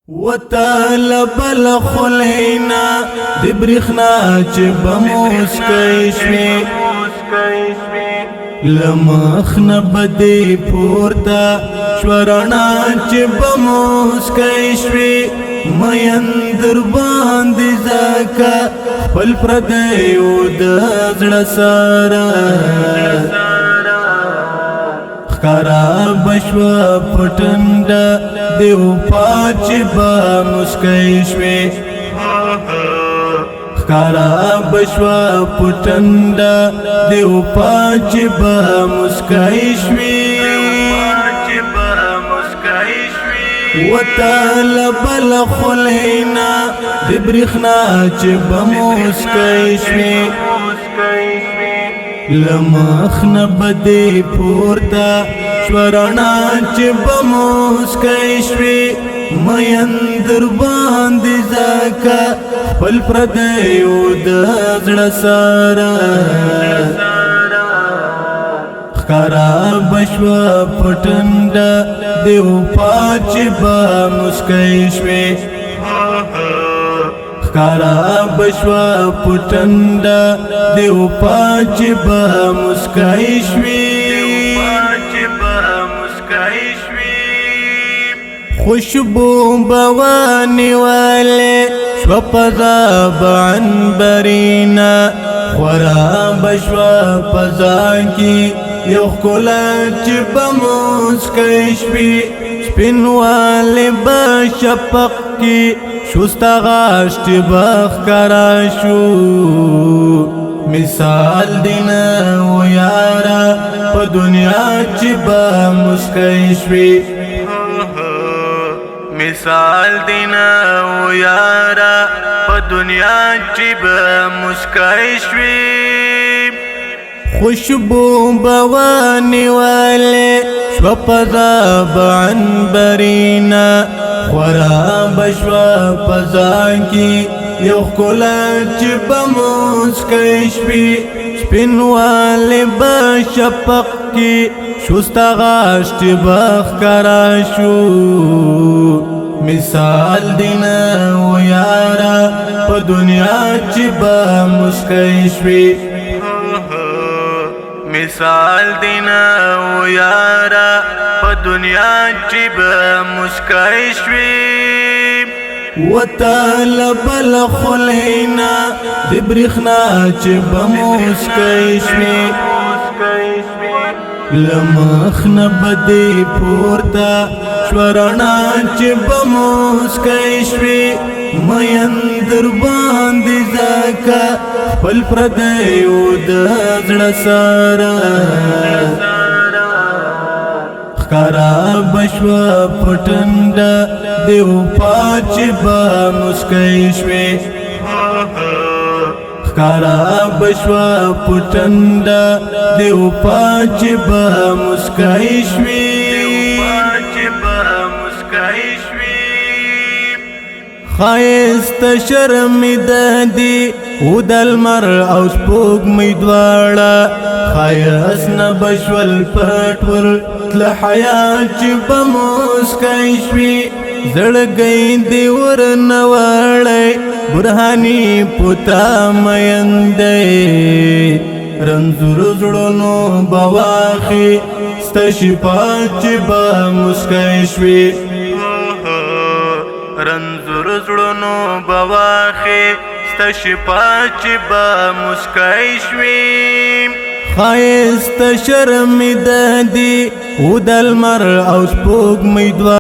وطالب الخلینا دی برخنا چه بموسکی شوی لمخن بدی پورتا شورانا چه بموسکی شوی میندر باندی زکا پل پردیو دزل سارا خکارا بشوا پتنڈا دیو پاچ با مسکی شوی خکارا بشوا پتنڈا دیو پاچ با مسکی شوی وطالب الخلینا دی برخنا چه بمسکی شوی لمخن بدی پورتا شورانا چه بموسکی شوی میندر باندی زکا پل پردیو دزل سارا خکارا بشوا پتنڈا دیو پاچ با مسکی شوی خکارا بشوا پتنڈا دیو پاچ با مسکی شوی خوشبو بوانی والے شو پذاب عنبرینا خورا بشوا پزان کی یو خلچ بمسکی شوی سپین والے بشپق کی شوستا غاشت بخ کراشو مثال دینا و یارا پا دنیا چی با مسکی شوی مثال دینا و یارا پا دنیا چی با مسکی شوی خوشبو بوانی والے شو پذاب عنبرینا خورا بشوا پزان کی یو خلچ بمسکی شوی سپین والے بشپق کی شوستا غاشت بخ کراشو مثال دینا و یارا پا دنیا چی با مسکی شوی مثال دینا و یارا پا دنیا چی با مسکی شوی وطالب الخلینا دی برخنا چی بمسکی شوی لمخن بدی پورتا شورانا چی بمسکی شوی میندر باندی زکا پل پردیو دزل سارا خکارا بشوا پتنڈا دیو پاچ با مسکی شوی خکارا بشوا پتنڈا دیو پاچ با مسکی شوی خایست شرمی دادی او دل مر او سپوگ میدوالا خایست نبشول پتور تل حیات چی بمسکی شوی زڑگئی دیور نوالی برحانی پتا میندی رنزور زڑنو بواخی ستشی پاچ چی بمسکی شوی رنزور زڑنو بواخی ستشی پاچ با مسکی شوی خایست شرمی دادی او دل مر او سپوگ میدوا